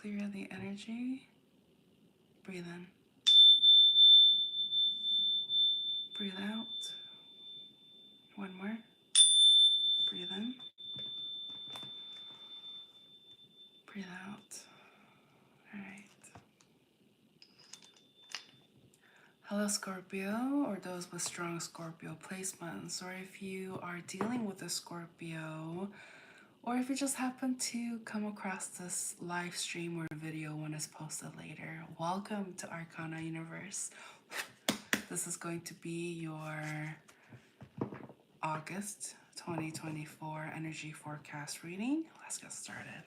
clear the energy. Breathe in. Breathe out. One more. Breathe in. Breathe out. All right. Hello, Scorpio, or those with strong Scorpio placements, or if you are dealing with a Scorpio, or if you just happen to come across this live stream or video when it's posted later, welcome to ArcanaUniverse. This is going to be your August 2024 energy forecast reading. Let's get started.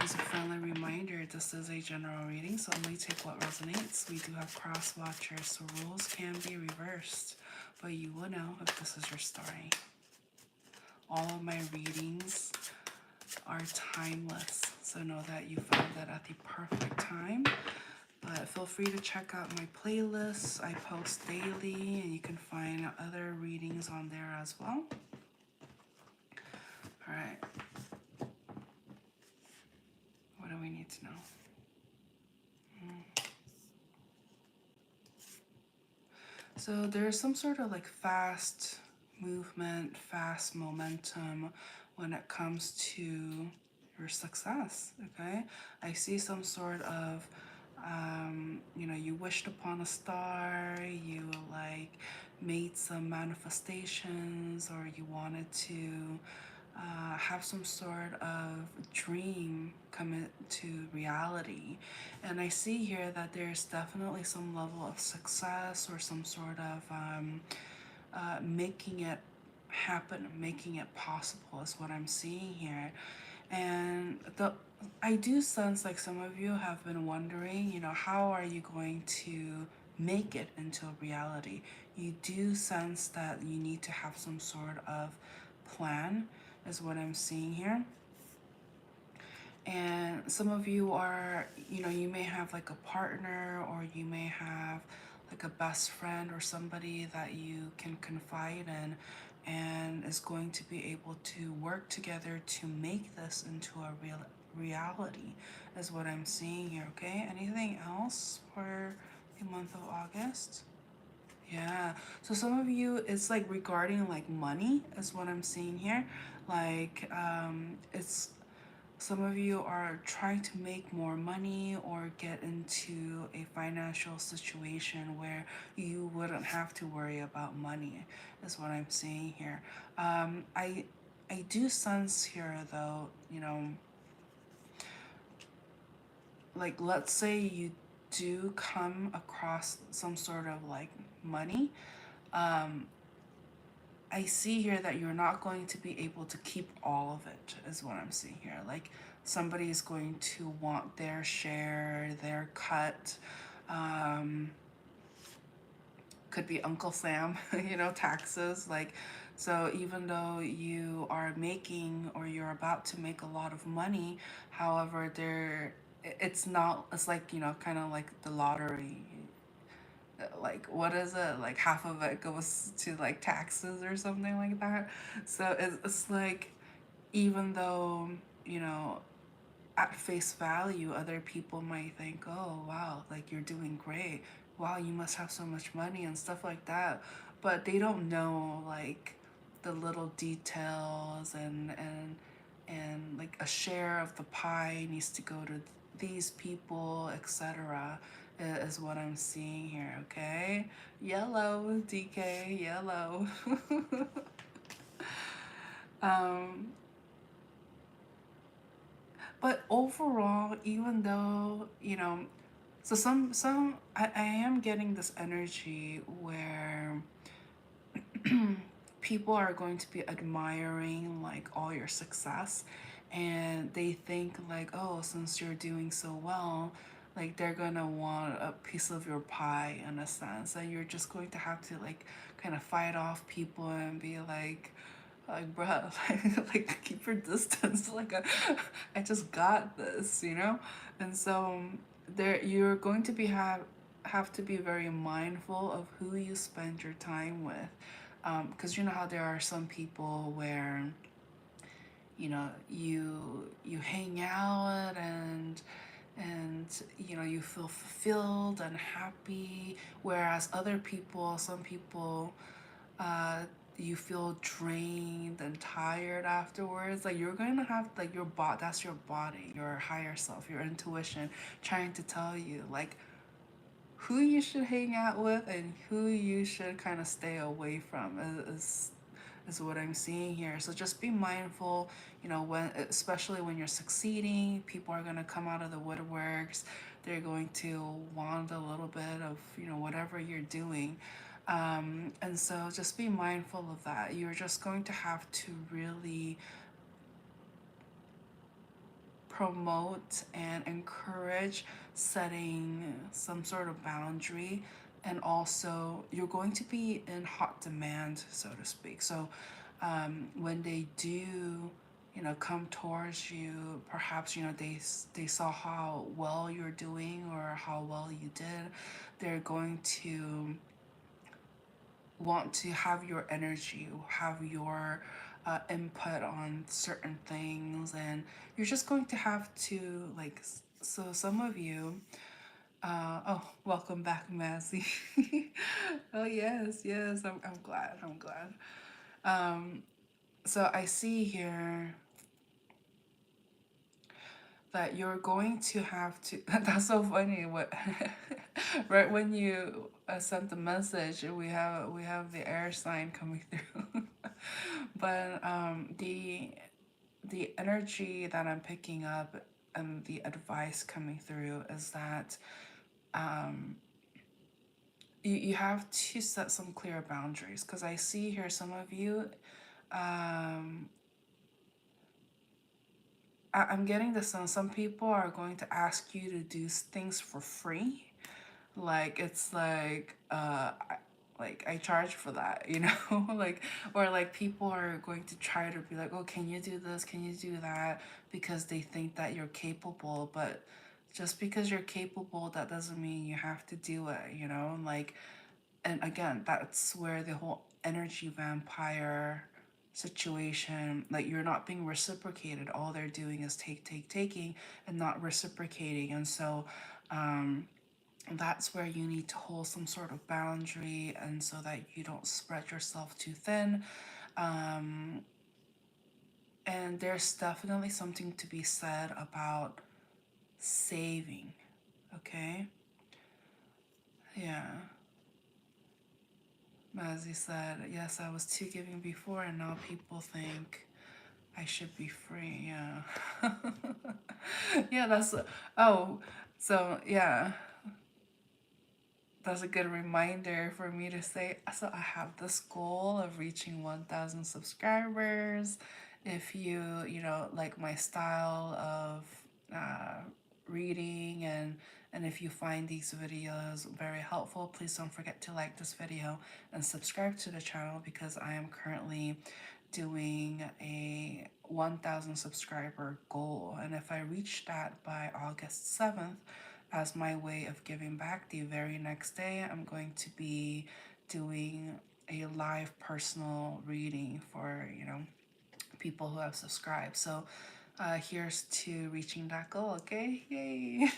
As a friendly reminder, this is a general reading, so only take what resonates. We do have cross watchers, so rules can be reversed, but you will know if this is your story. All of my readings are timeless, so know that you found that at the perfect time. But feel free to check out my playlists. I post daily, and you can find other readings on there as well. All right. What do we need to know? So there's some sort of like fast movement, fast momentum when it comes to your success, okay? I see some sort of, you know, you wished upon a star, you like made some manifestations, or you wanted to have some sort of dream come into reality. And I see here that there's definitely some level of success or some sort of making it happen, making it possible is what I'm seeing here. And I do sense like some of you have been wondering, you know, how are you going to make it into a reality? You do sense that you need to have some sort of plan is what I'm seeing here. And some of you are, you know, you may have like a partner, or you may have like a best friend or somebody that you can confide in and is going to be able to work together to make this into a reality is what I'm seeing here, okay? Anything else for the month of August? Yeah, so some of you, it's like regarding like money is what I'm seeing here. Like it's some of you are trying to make more money or get into a financial situation where you wouldn't have to worry about money is what I'm seeing here. I do sense here though, you know, like let's say you do come across some sort of like money. I see here that you're not going to be able to keep all of it is what I'm seeing here. Like somebody is going to want their share, their cut. Could be Uncle Sam, you know, taxes. Like, so even though you are making or you're about to make a lot of money, however, it's not, it's like, you know, kind of like the lottery. Like, what is it, like half of it goes to like taxes or something like that. So it's like, even though, you know, at face value other people might think, oh wow, like you're doing great, wow, you must have so much money and stuff like that, but they don't know like the little details, and like a share of the pie needs to go to these people, etc. Is what I'm seeing here, okay? Yellow, DK, yellow. um, but overall, even though, you know, so I am getting this energy where people are going to be admiring like all your success, and they think like, oh, since you're doing so well, like they're gonna want a piece of your pie in a sense, and you're just going to have to like kind of fight off people and be like bruh, like keep your distance. Like I just got this, you know. And so there you're going to be have to be very mindful of who you spend your time with, because you know how there are some people where, you know, you hang you feel fulfilled and happy, whereas other people, some people, uh, you feel drained and tired afterwards. Like you're gonna have like your bot that's your body, your higher self, your intuition trying to tell you like who you should hang out with and who you should kind of stay away from is what I'm seeing here. So just be mindful, when especially when you're succeeding, people are gonna come out of the woodworks. They're going to want a little bit of whatever you're doing, and so just be mindful of that. You're just going to have to really promote and encourage setting some sort of boundary, and also you're going to be in hot demand, so to speak. So when they do come towards you, perhaps they saw how well you're doing or how well you did, they're going to want to have your energy, have your input on certain things, and you're just going to have to like. So some of you, oh, welcome back, Mazzy. Oh yes, yes, I'm glad. I'm glad. Um, so I see here that you're going to have to. That's so funny. What right when you sent the message, we have the air sign coming through. But the energy that I'm picking up and the advice coming through is that um, you have to set some clear boundaries, because I see here some of you. Um, I'm getting the sense some people are going to ask you to do things for free. Like it's like I charge for that, like, or like people are going to try to be like, oh, can you do this, can you do that, because they think that you're capable. But just because you're capable, that doesn't mean you have to do it, like. And again, that's where the whole energy vampire situation, like you're not being reciprocated, all they're doing is taking and not reciprocating. And so that's where you need to hold some sort of boundary, and so that you don't spread yourself too thin. um, and there's definitely something to be said about saving. Okay. Yeah. Mazzy said, yes, I was too giving before, and now people think I should be free. Yeah. Yeah, oh, so yeah, that's a good reminder for me to say. So I have this goal of reaching 1,000 subscribers. If you like my style of uh, reading, and if you find these videos very helpful, please don't forget to like this video and subscribe to the channel, because I am currently doing a 1,000 subscriber goal. And if I reach that by August 7th, as my way of giving back, the very next day, I'm going to be doing a live personal reading for, people who have subscribed. So here's to reaching that goal, okay? Yay!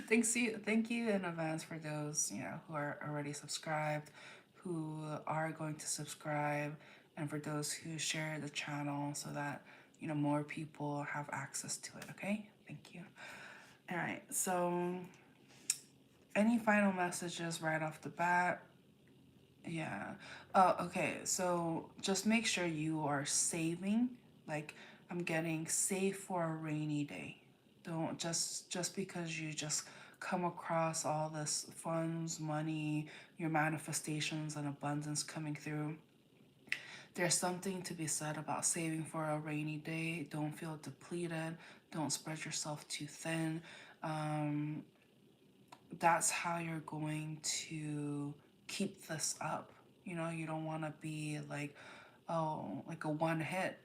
Thank you in advance for those who are already subscribed, who are going to subscribe, and for those who share the channel so that more people have access to it. Okay, thank you. All right, so any final messages right off the bat? Yeah. Oh, okay. So just make sure you are saving. Like I'm getting save for a rainy day. Don't just because you just come across all this funds, money, your manifestations and abundance coming through. There's something to be said about saving for a rainy day. Don't feel depleted. Don't spread yourself too thin. Um, that's how you're going to keep this up. You don't want to be like, oh, like a one hit.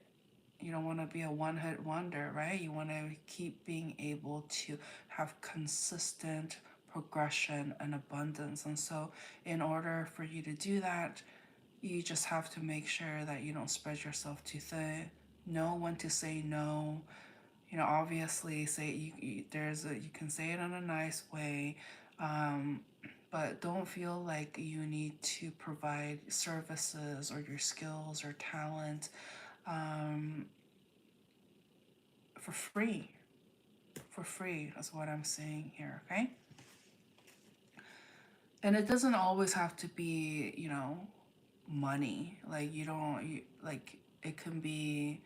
You don't want to be a one hit wonder, right? You want to keep being able to have consistent progression and abundance. And so, in order for you to do that, you just have to make sure that you don't spread yourself too thin. Know when to say no. you know, obviously say you can say it in a nice way, but don't feel like you need to provide services or your skills or talent um, for free. For free is what I'm saying here, okay? And it doesn't always have to be, you know, money. Like like it can be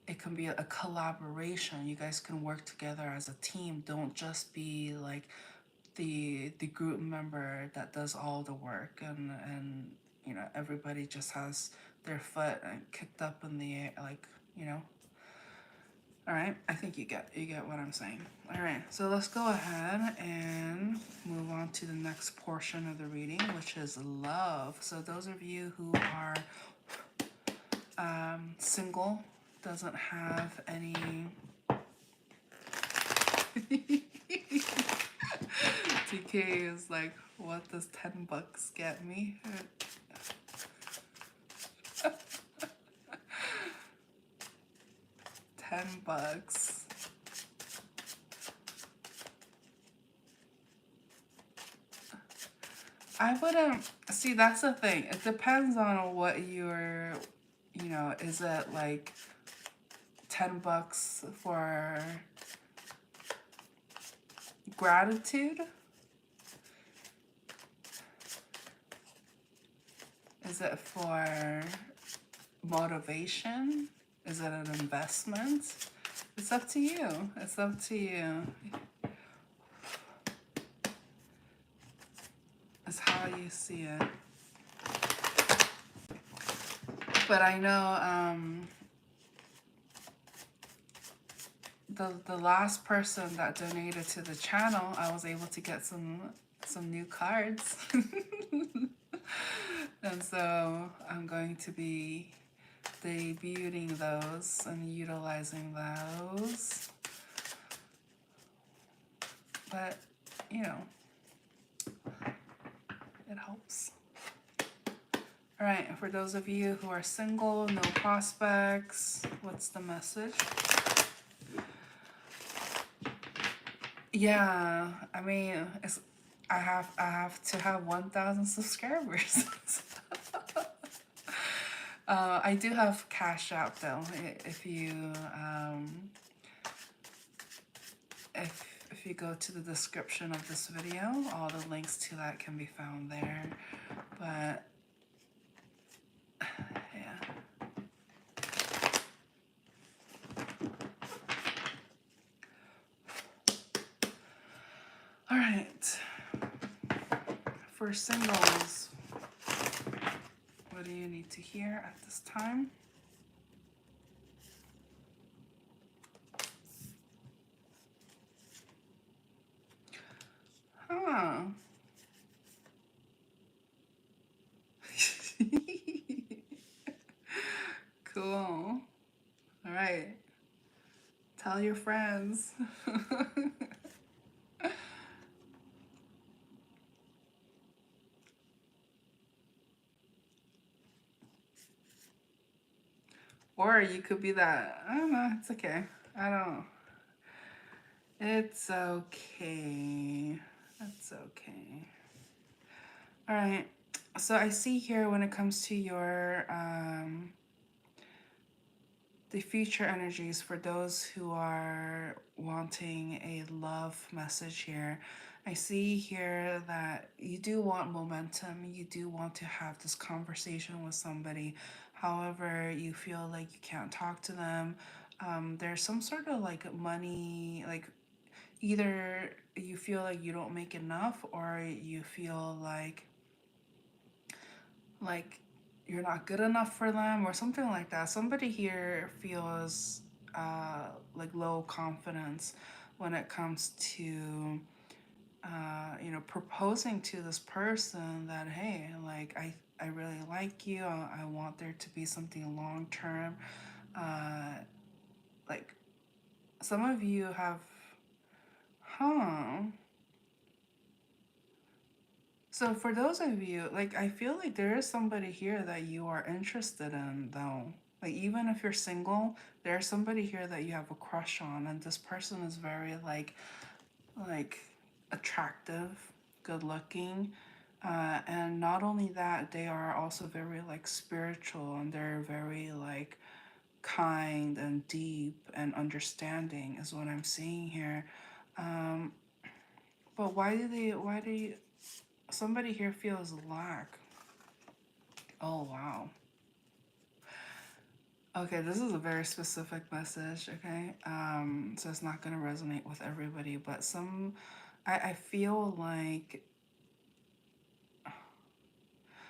a collaboration. You guys can work together as a team. Don't just be like the group member that does all the work, and you know, everybody just has their foot kicked up in the air, like, you know. All right, I think you get what I'm saying. All right, so let's go ahead and move on to the next portion of the reading, which is love. So those of you who are single, doesn't have any TK is like, what does $10 get me? $10. I wouldn't see, that's the thing. It depends on what you're, you know, is it like $10 for gratitude? Is it for motivation? Is it an investment? It's up to you. It's up to you. It's how you see it. But I know the last person that donated to the channel, I was able to get some new cards. And so I'm going to be debuting those and utilizing those. But, you know, it helps. All right, for those of you who are single, no prospects, what's the message? Yeah, I mean, I have to have 1,000 subscribers. I do have Cash App though. If you if you go to the description of this video, all the links to that can be found there. But yeah. All right. For singles, what do you need to hear at this time? Huh. Cool. All right. Tell your friends. Or you could be that, I don't know, it's okay. I don't. It's okay. That's okay. All right. So I see here when it comes to your the future energies for those who are wanting a love message here. I see here that you do want momentum. You do want to have this conversation with somebody. However, you feel like you can't talk to them. There's some sort of like money, like either you feel like you don't make enough, or you feel like you're not good enough for them or something like that. Somebody here feels like low confidence when it comes to you know, proposing to this person that, hey, like I really like you. I want there to be something long term. Like some of you have, huh? So for those of you, like I feel like there is somebody here that you are interested in though. Like even if you're single, there's somebody here that you have a crush on, and this person is very like attractive, good looking. And not only that, they are also very like spiritual, and they're very like kind and deep and understanding is what I'm seeing here. Um, but why do you, somebody here feels lack? Oh, wow. Okay, this is a very specific message, okay? So it's not gonna resonate with everybody, but I feel like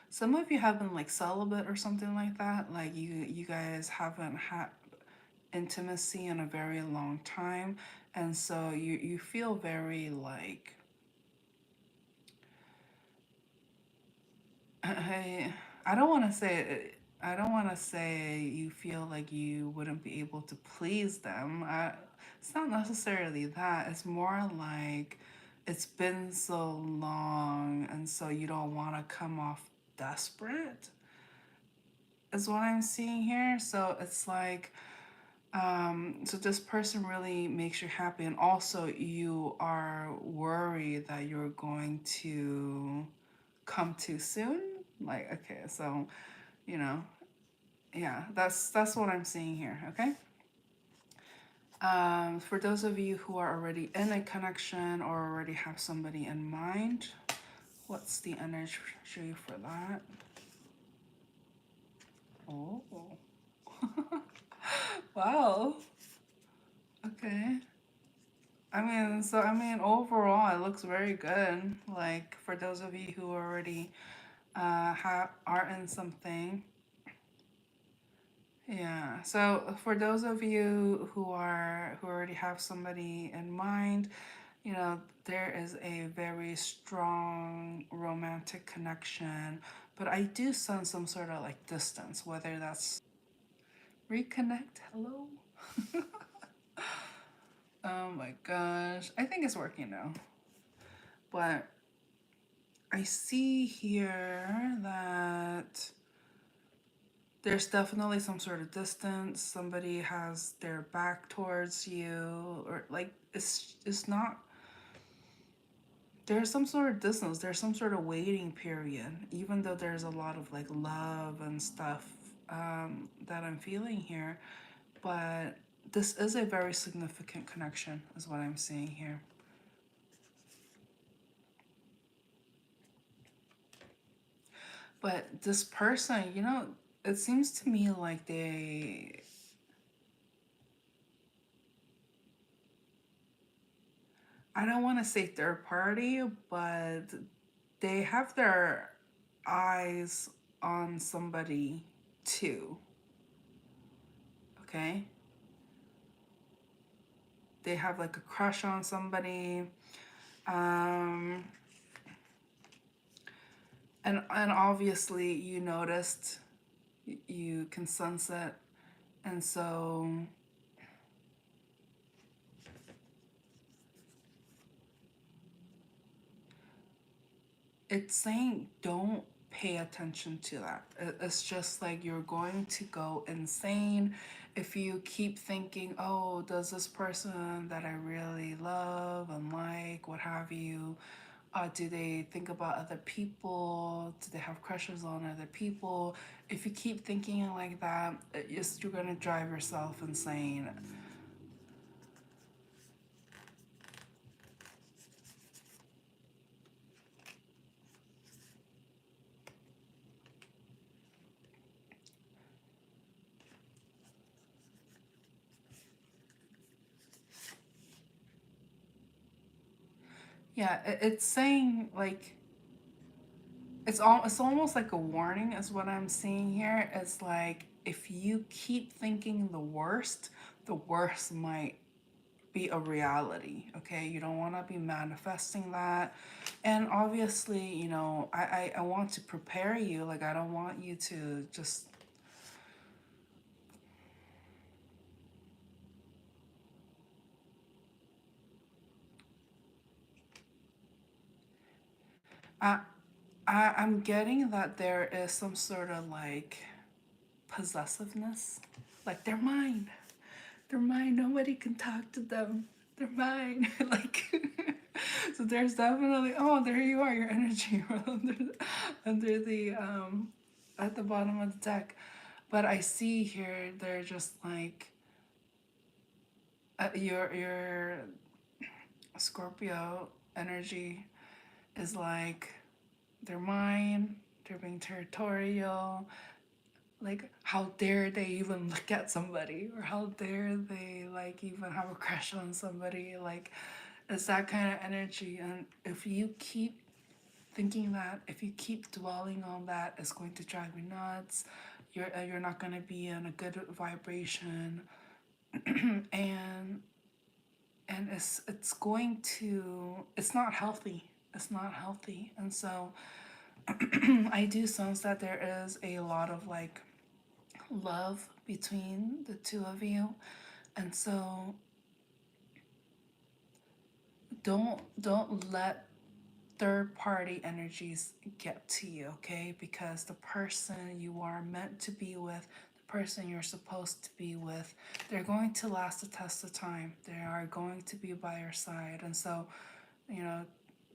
some of you have been like celibate or something like that. Like you guys haven't had intimacy in a very long time, and so you feel very like I don't want to say I don't want to say you feel like you wouldn't be able to please them. It's not necessarily that. It's more like it's been so long, and so you don't want to come off desperate. Is what I'm seeing here. So it's like so this person really makes you happy, and also you are worried that you're going to come too soon. Like, okay, so you know, yeah, that's what I'm seeing here. Okay. For those of you who are already in a connection or already have somebody in mind, what's the energy for that? Oh, wow. Okay. I mean, overall, it looks very good. Like for those of you who already are in something, yeah. So for those of you who already have somebody in mind, you know, there is a very strong romantic connection, but I do sense some sort of like distance, whether that's reconnect. Hello. Oh my gosh, I think it's working now, but I see here that there's definitely some sort of distance. Somebody has their back towards you, or like it's not. There's some sort of distance. There's some sort of waiting period, even though there's a lot of like love and stuff that I'm feeling here. But this is a very significant connection, is what I'm seeing here. But this person, you know, it seems to me like I don't want to say third party, but they have their eyes on somebody too. Okay? They have like a crush on somebody. Um, and obviously you noticed, you can sense it. And so it's saying don't pay attention to that. It's just like you're going to go insane if you keep thinking, oh, does this person that I really love and like, what have you, do they think about other people? Do they have crushes on other people? If you keep thinking like that, you're going to drive yourself insane. Yeah, it's saying like it's almost like a warning is what I'm seeing here. It's like if you keep thinking the worst might be a reality. Okay, you don't want to be manifesting that. And obviously, you know, I want to prepare you. Like I don't want you to just I, I'm getting that there is some sort of like possessiveness. Like, they're mine. They're mine. Nobody can talk to them. They're mine. Like, so there's definitely, oh, there you are, your energy under the at the bottom of the deck. But I see here they're just like your Scorpio energy is like, they're mine. They're being territorial. Like, how dare they even look at somebody, or how dare they like even have a crush on somebody? Like, it's that kind of energy. And if you keep thinking that, if you keep dwelling on that, it's going to drive you nuts. You're not going to be in a good vibration. and it's going to, it's not healthy. It's not healthy. And so I do sense that there is a lot of like love between the two of you. And so don't let third party energies get to you, okay? Because the person you are meant to be with, the person you're supposed to be with, they're going to last the test of time. They are going to be by your side. And so, you know,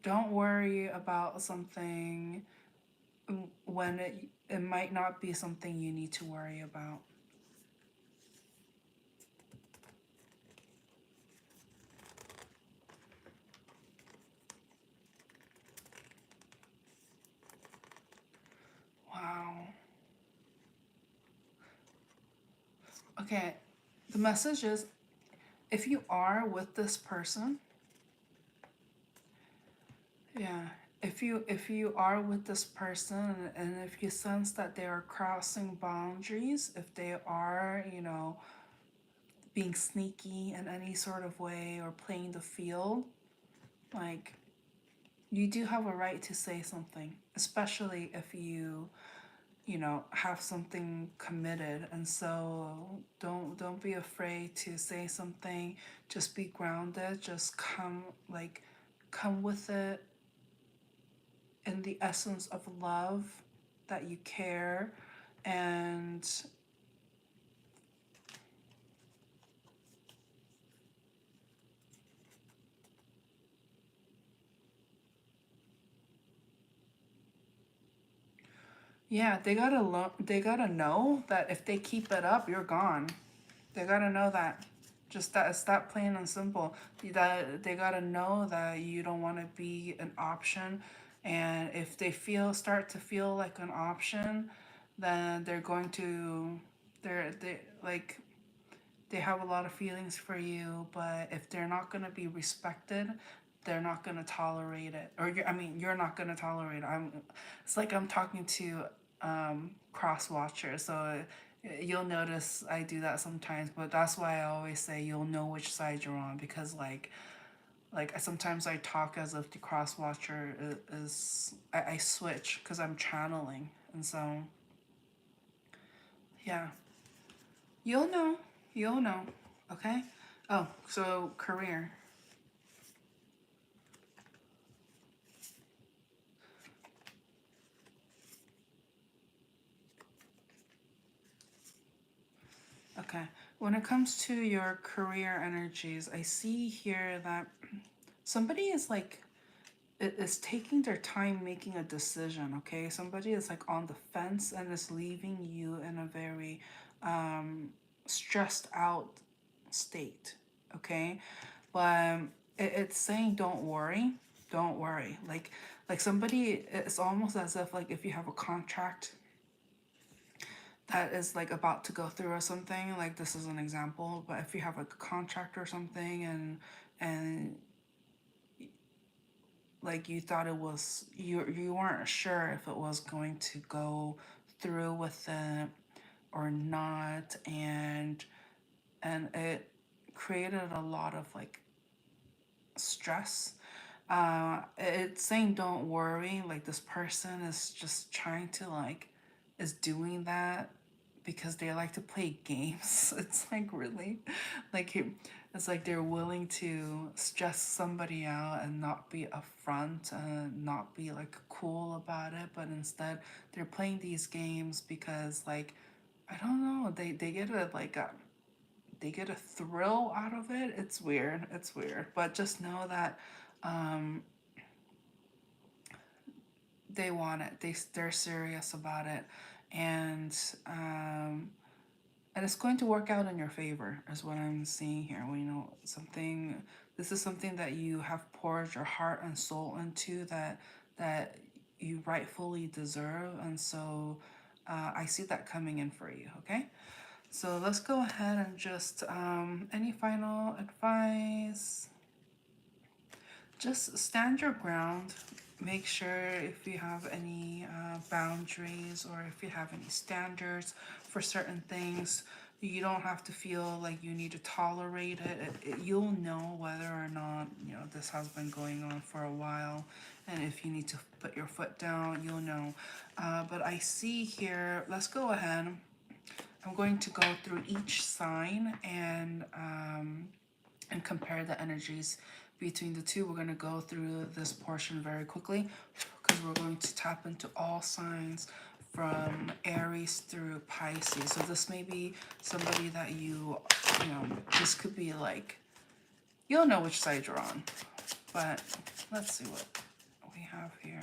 don't worry about something when it might not be something you need to worry about. Wow. Okay, the message is, if you are with this person, yeah, if you are with this person, and if you sense that they are crossing boundaries, if they are, you know, being sneaky in any sort of way or playing the field, like, you do have a right to say something, especially if you know, have something committed. And so don't be afraid to say something. Just be grounded. Just come with it in the essence of love, that you care. And yeah, they gotta know that if they keep it up, you're gone. They gotta know that. Just that, it's that plain and simple. That they gotta know that you don't want to be an option, and if they start to feel like an option, then they're going to, they like, they have a lot of feelings for you. But if they're not gonna be respected, they're not gonna tolerate it. Or I mean, you're not gonna tolerate it. It's like I'm talking to cross watchers, so you'll notice I do that sometimes. But that's why I always say you'll know which side you're on, because like sometimes I talk as if the cross watcher is I switch because I'm channeling. And so yeah, you'll know. You'll know. Okay? Oh, so career. Okay. When it comes to your career energies, I see here that somebody is like, is taking their time making a decision, okay? Somebody is like on the fence and is leaving you in a very stressed out state, okay? But it's saying don't worry, don't worry. Like somebody, it's almost as if like if you have a contract that is like about to go through or something, like this is an example, but if you have like a contract or something, and like you thought it was, you weren't sure if it was going to go through with it or not, and it created a lot of like stress. It's saying don't worry, like this person is just trying to like, is doing that because they like to play games. It's like, really, like it's like they're willing to stress somebody out and not be upfront and not be like cool about it, but instead they're playing these games because like I don't know, they get a like a they get a thrill out of it. It's weird. It's weird. But just know that um, they want it. They're serious about it, and um, and it's going to work out in your favor, is what I'm seeing here. Well, you know, something. This is something that you have poured your heart and soul into, that you rightfully deserve, and so I see that coming in for you. Okay. So let's go ahead and just any final advice. Just stand your ground. Make sure if you have any boundaries or if you have any standards for certain things, you don't have to feel like you need to tolerate it. You'll know whether or not, you know, this has been going on for a while, and if you need to put your foot down, you'll know. But I see here, let's go ahead. I'm going to go through each sign and compare the energies between the two. We're going to go through this portion very quickly because we're going to tap into all signs from Aries through Pisces. So this may be somebody that you know, this could be like, you'll know which side you're on. But let's see what we have here.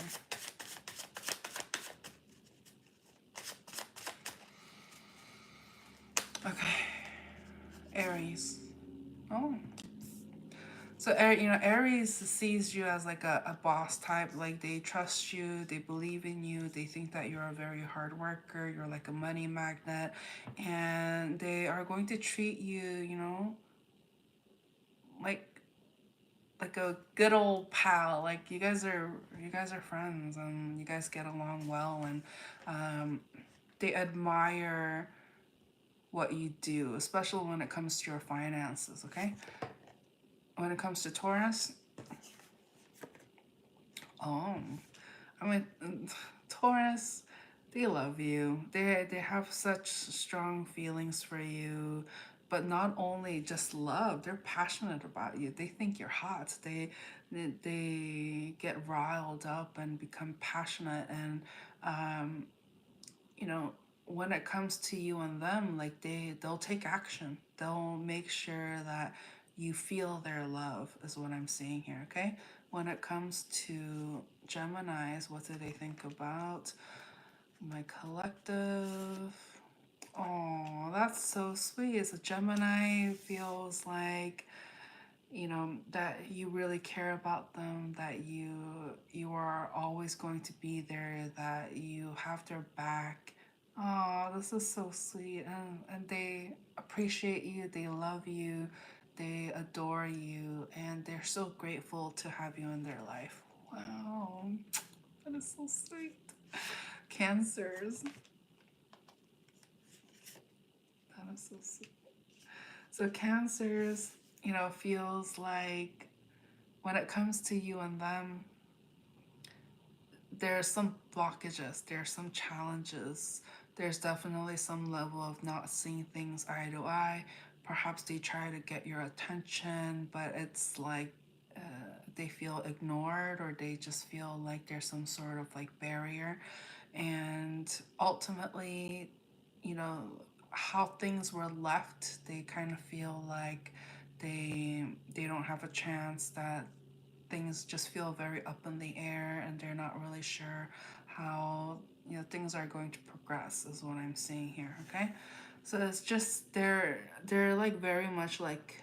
Okay, Aries. Oh, so you know, Aries sees you as like a boss type. Like they trust you, they believe in you, they think that you're a very hard worker, you're like a money magnet, and they are going to treat you, you know, like a good old pal. Like you guys are friends and you guys get along well, and they admire what you do, especially when it comes to your finances. Okay, when it comes to Taurus, oh, I mean, Taurus, they love you. They have such strong feelings for you, but not only just love, they're passionate about you. They think you're hot. They get riled up and become passionate, and um, you know, when it comes to you and them, like they'll take action. They'll make sure that you feel their love, is what I'm seeing here. Okay, when it comes to Geminis, what do they think about my collective? Oh, that's so sweet. So Gemini feels like, you know, that you really care about them, that you are always going to be there, that you have their back. Oh, this is so sweet. And they appreciate you, they love you, they adore you, and they're so grateful to have you in their life. Wow, that is so sweet. Cancers, that is so sweet. So Cancers, you know, feels like when it comes to you and them, there's some blockages, there's some challenges, there's definitely some level of not seeing things eye to eye. Perhaps they try to get your attention, but it's like uh, they feel ignored, or they just feel like there's some sort of like barrier. And ultimately, you know, how things were left, they kind of feel like they don't have a chance, that things just feel very up in the air and they're not really sure how, you know, things are going to progress, is what I'm seeing here. Okay, so it's just they're like very much like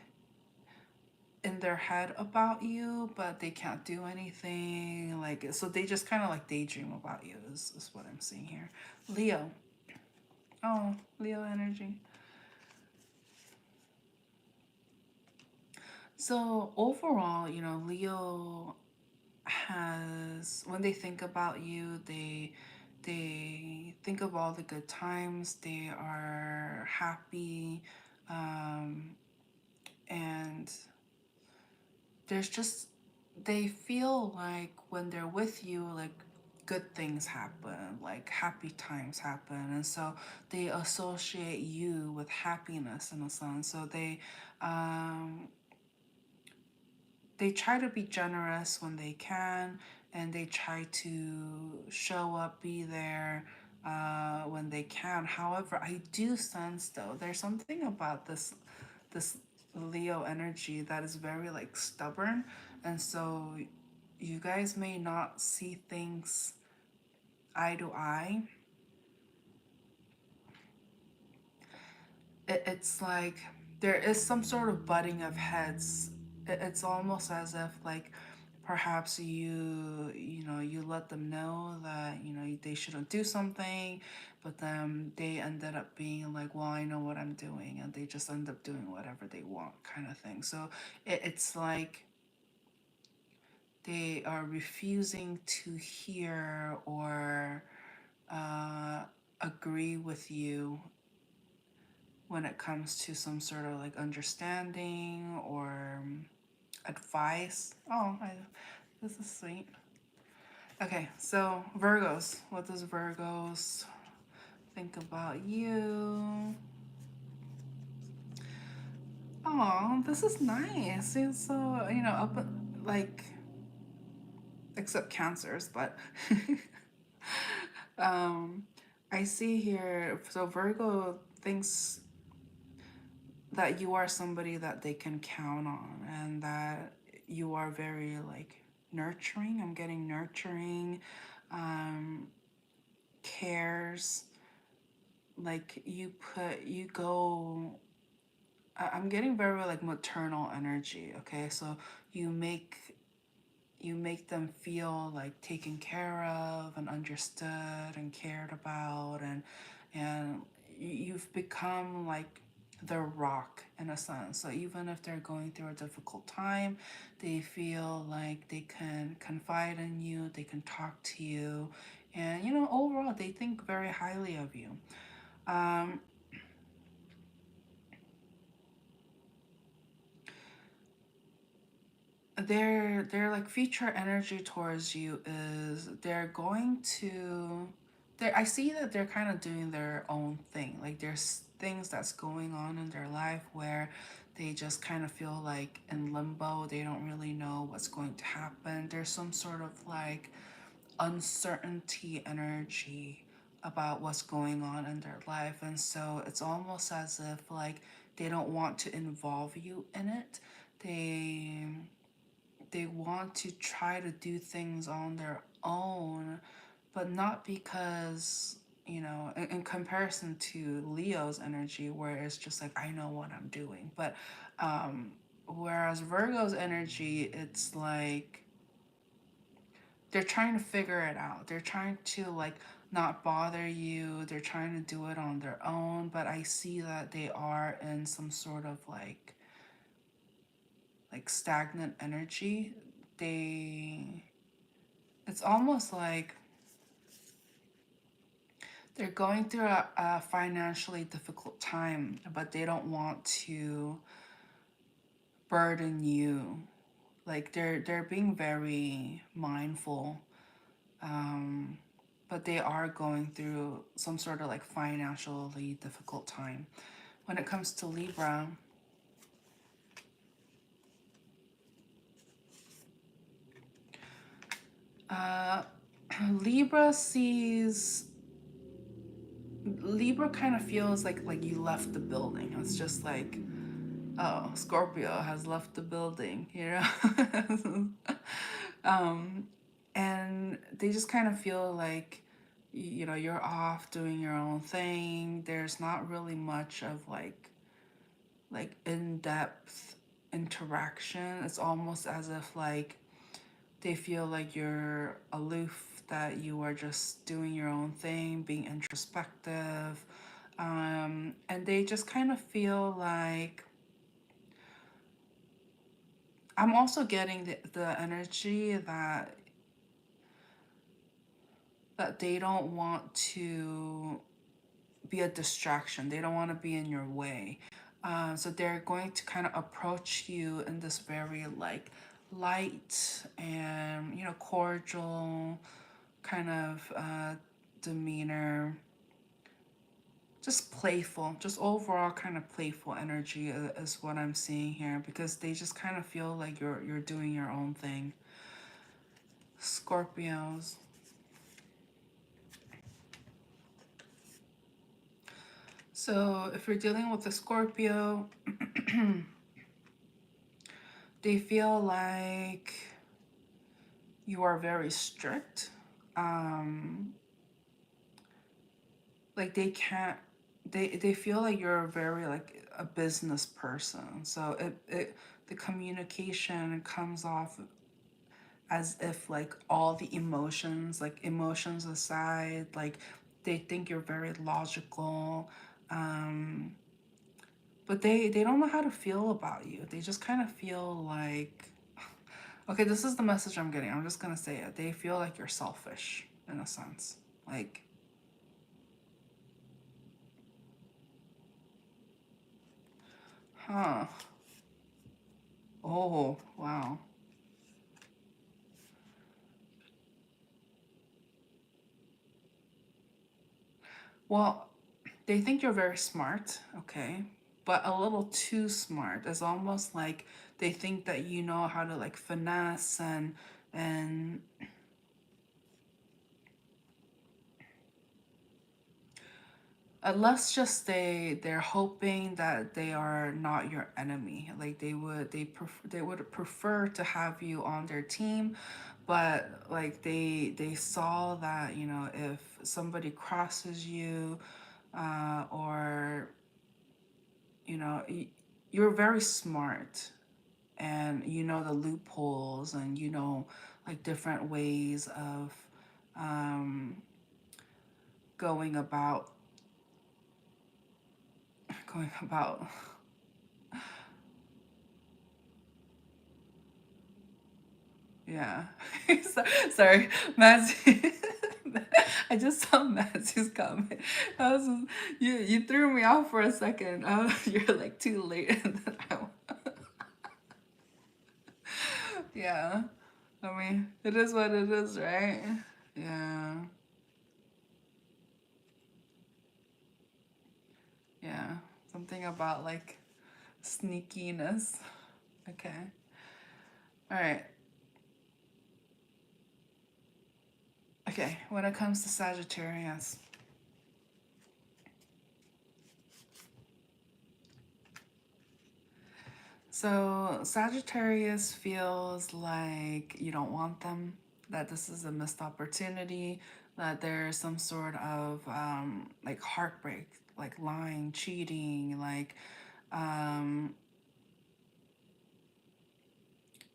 in their head about you, but they can't do anything, like, so they just kind of like daydream about you, is what I'm seeing here. Leo. Oh, Leo energy. So overall, you know, Leo has, when they think about you, they think of all the good times, they are happy, um, and there's just, they feel like when they're with you, like good things happen, like happy times happen, and so they associate you with happiness in a sense. So um, they try to be generous when they can, and they try to show up, be there, when they can. However, I do sense though there's something about this Leo energy that is very like stubborn, and so you guys may not see things eye to eye. It's like there is some sort of butting of heads. It's almost as if like perhaps you let them know that they shouldn't do something, but then they ended up being like, well, I know what I'm doing, and they just end up doing whatever they want, kind of thing. So it's like they are refusing to hear or uh, agree with you when it comes to some sort of like understanding or advice. Oh, this is sweet. Okay, so Virgos. What does Virgos think about you? Oh, this is nice. It's so, up, like, except Cancers, but um, I see here, so Virgo thinks that you are somebody that they can count on, and that you are very like nurturing. I'm getting nurturing, um, cares, like you go, I'm getting very like maternal energy. Okay, so you make you make them feel like taken care of and understood and cared about, and you've become like the rock in a sense. So even if they're going through a difficult time, they feel like they can confide in you, they can talk to you, and overall they think very highly of you. um, their like future energy towards you is they're going to I see that they're kind of doing their own thing. Like there's things that's going on in their life where they just kind of feel like in limbo. They don't really know what's going to happen. There's some sort of like uncertainty energy about what's going on in their life, and so it's almost as if like they don't want to involve you in it. They they want to try to do things on their own, but not because, in comparison to Leo's energy, where it's just like, I know what I'm doing. But whereas Virgo's energy, it's like they're trying to figure it out. They're trying to like not bother you. They're trying to do it on their own. But I see that they are in some sort of like stagnant energy. They It's almost like they're going through a financially difficult time, but they don't want to burden you. Like they're being very mindful, um, but they are going through some sort of like financially difficult time. When it comes to Libra, uh, Libra sees Libra kind of feels like you left the building. It's just like, oh, Scorpio has left the building, um, and they just kind of feel like, you're off doing your own thing. There's not really much of like in-depth interaction. It's almost as if like they feel like you're aloof, that you are just doing your own thing, being introspective. And they just kind of feel like, I'm also getting the energy that they don't want to be a distraction. They don't want to be in your way. So they're going to kind of approach you in this very like light and cordial kind of demeanor, just playful, just overall kind of playful energy is what I'm seeing here, because they just kind of feel like you're doing your own thing. Scorpios. So if you're dealing with a Scorpio, they feel like you are very strict. Um, like they can't, they feel like you're very like a business person. So the communication comes off as if like all the emotions, like emotions aside, like they think you're very logical. Um, but they don't know how to feel about you. They just kind of feel like, okay, this is the message I'm getting. I'm just gonna say it. They feel like you're selfish in a sense. Like, huh. Oh, wow. Well, they think you're very smart, okay? But a little too smart. It's almost like they think that you know how to like finesse and let's just say they're hoping that they are not your enemy. Like they would prefer to have you on their team, but like they saw that, you know, if somebody crosses you, or you know, you're very smart and you know the loopholes and you know like different ways of um, going about going about. Yeah. Sorry, Matthew. I just saw Matthew's comment. I was you threw me off for a second. You're like too late, and then yeah. I mean, it is what it is, right? Yeah. Yeah. Something about like sneakiness. Okay. All right. Okay. When it comes to Sagittarius, so Sagittarius feels like you don't want them, that this is a missed opportunity, that there's some sort of like heartbreak, like lying, cheating, like um,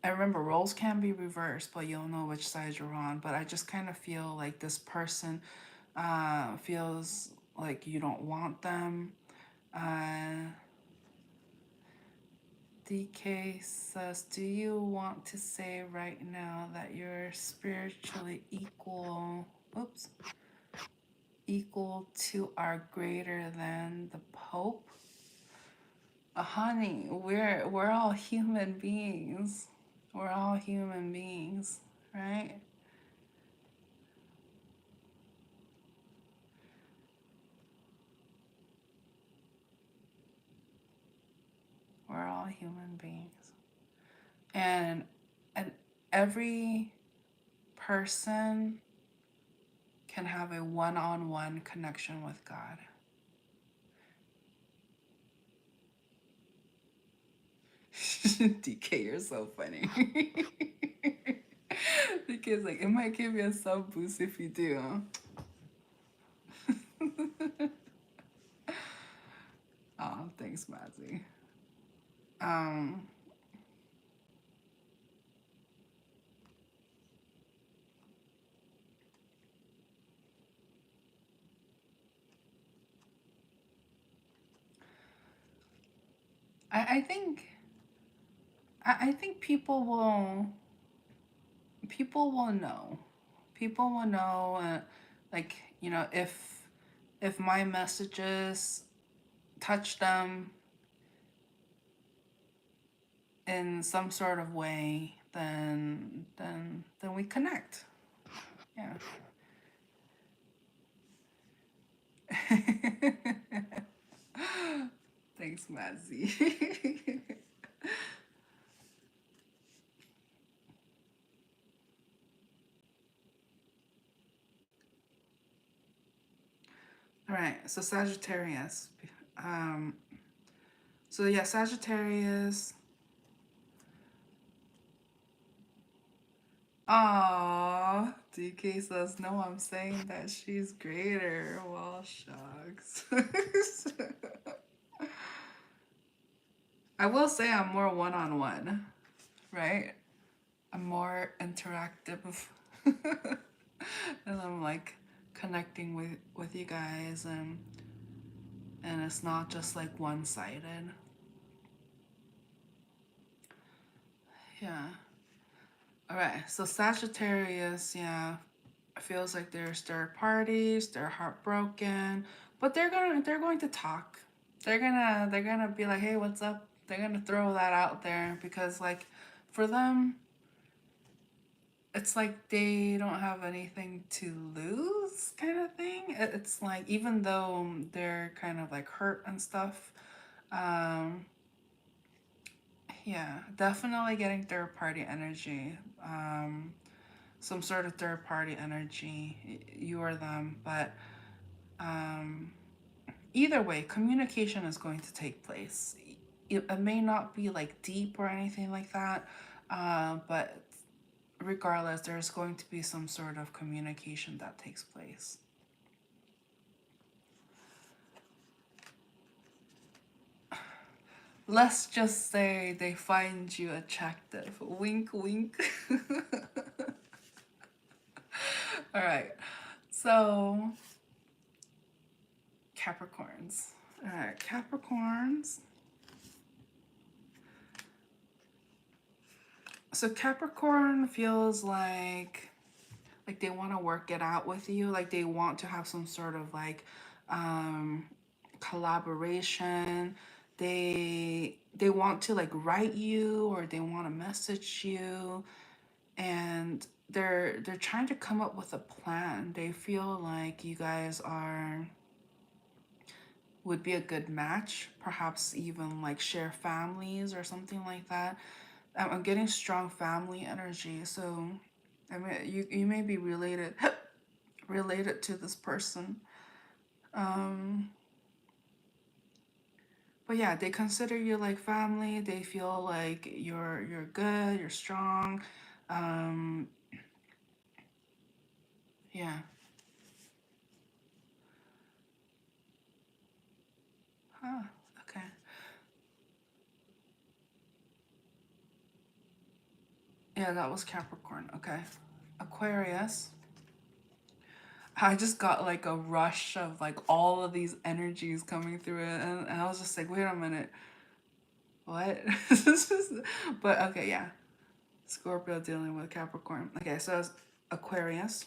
I remember roles can be reversed, but you'll know which side you're on. But I just kind of feel like this person feels like you don't want them. Uh, DK says, do you want to say right now that you're spiritually equal? Oops. Equal to or greater than the Pope? Honey, we're all human beings. We're all human beings, right? We're all human beings. And and every person can have a one-on-one connection with God. DK, you're so funny. DK's like, it might give you a sub boost if you do. Oh, thanks, Mazzy. Um, I think I think people will know. People will know, like, you know, if my messages touch them in some sort of way, then we connect. Yeah. Thanks, Mazzy. All right, so Sagittarius. So yeah, Sagittarius. Aww, DK says, no, I'm saying that she's greater. Well, shucks. I will say I'm more one-on-one, right? I'm more interactive. And I'm like connecting with you guys, and it's not just like one-sided. Yeah. All right. So Sagittarius, yeah, feels like there's third parties, they're heartbroken, but they're going to talk. They're gonna be like, hey, what's up? They're gonna throw that out there because like for them, it's like they don't have anything to lose kind of thing. It's like even though they're kind of like hurt and stuff, um, yeah, definitely getting third party energy. Some sort of third party energy, you or them, but um, either way, communication is going to take place. It may not be like deep or anything like that, but regardless, there's going to be some sort of communication that takes place. Let's just say they find you attractive. Wink, wink. All right. So, Capricorns. All right, Capricorns. So Capricorn feels like they want to work it out with you, like they want to have some sort of like um collaboration. They want to like write you or they want to message you, and they're trying to come up with a plan. They feel like you guys are would be a good match, perhaps even like share families or something like that. I'm getting strong family energy, so I mean you may be related to this person. Um, but yeah, they consider you like family. They feel like you're good, you're strong. Um, yeah. Huh. Okay. Yeah, that was Capricorn. Okay. Aquarius. I just got like a rush of like all of these energies coming through it, and I was just like, wait a minute, what? But okay, yeah. Scorpio dealing with Capricorn. Okay, so it's Aquarius.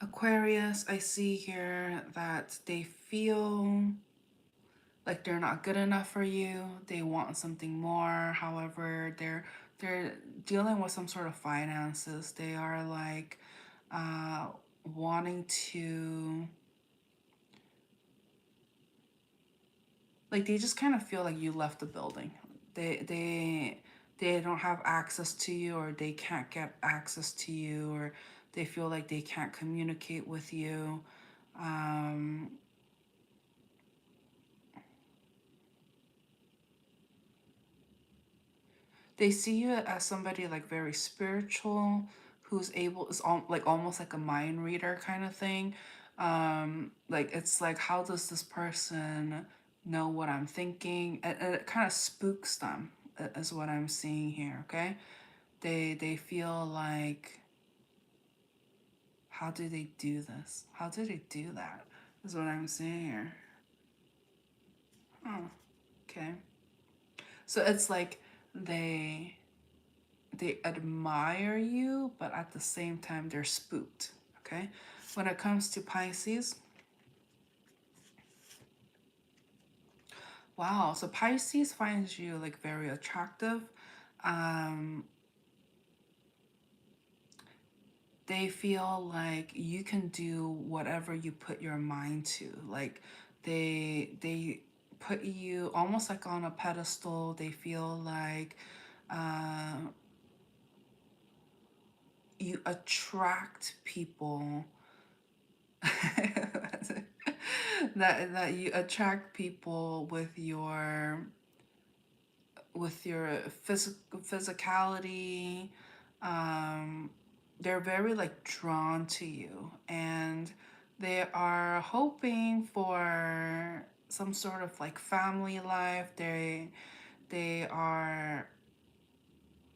Aquarius, I see here that they feel like they're not good enough for you. They want something more. However, they're dealing with some sort of finances. They are like uh, wanting to, like they just kind of feel like you left the building. They don't have access to you, or they can't get access to you, or they feel like they can't communicate with you. Um, they see you as somebody like very spiritual, who's able is like almost like a mind reader kind of thing. Like it's like, how does this person know what I'm thinking? And it kind of spooks them, is what I'm seeing here. Okay, they feel like, how do they do this? How do they do that? Is what I'm seeing here. Oh, okay. So it's like they they admire you, but at the same time they're spooked. Okay. When it comes to Pisces, wow. So Pisces finds you like very attractive. Um, they feel like you can do whatever you put your mind to. Like they put you almost like on a pedestal. They feel like uh, you attract people. that you attract people with your physicality. um they're very like drawn to you, and they are hoping for some sort of like family life. They are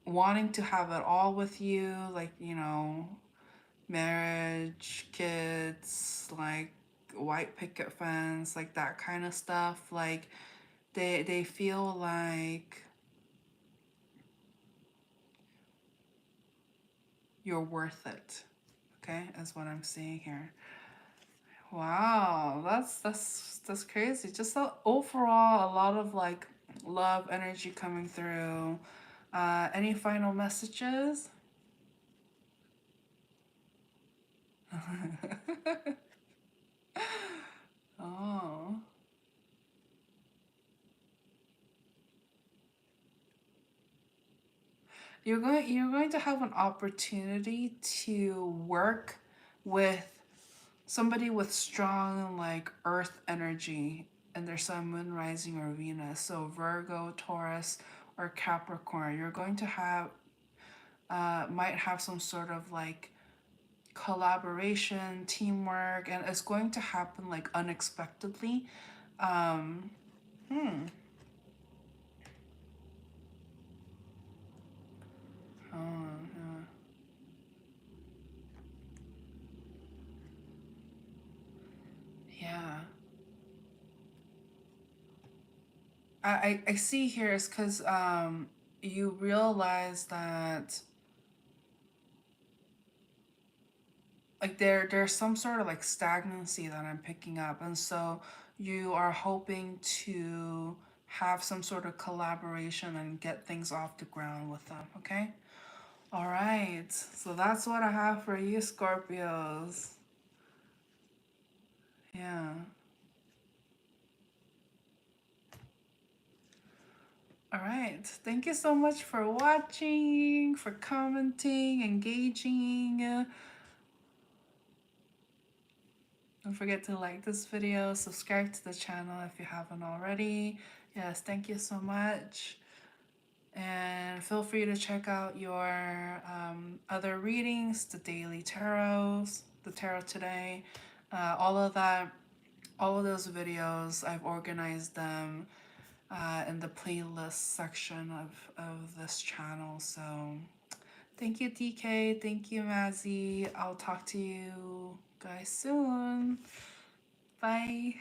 wanting to have it all with you, like, you know, marriage, kids, like white picket fence, like that kind of stuff. Like they feel like you're worth it. Okay, is what I'm seeing here. Wow, that's crazy. Just overall, a lot of like love energy coming through. Any final messages? Oh, you're going to have an opportunity to work with somebody with strong like earth energy in their sun, moon, rising, or Venus. So Virgo, Taurus, or Capricorn. You're going to have might have some sort of like collaboration, teamwork, and it's going to happen like unexpectedly. Um, hmm. Oh, yeah. I see here is because you realize that like there's some sort of like stagnancy that I'm picking up, and so you are hoping to have some sort of collaboration and get things off the ground with them. Okay. All right. So that's what I have for you, Scorpios. Yeah. All right. Thank you so much for watching, for commenting, engaging. Don't forget to like this video, subscribe to the channel if you haven't already. Yes, thank you so much. And feel free to check out your other readings, the daily tarots, the tarot today, all of that, all of those videos. I've organized them in the playlist section of this channel. So thank you, DK. Thank you, Mazzy. I'll talk to you guys soon. Bye.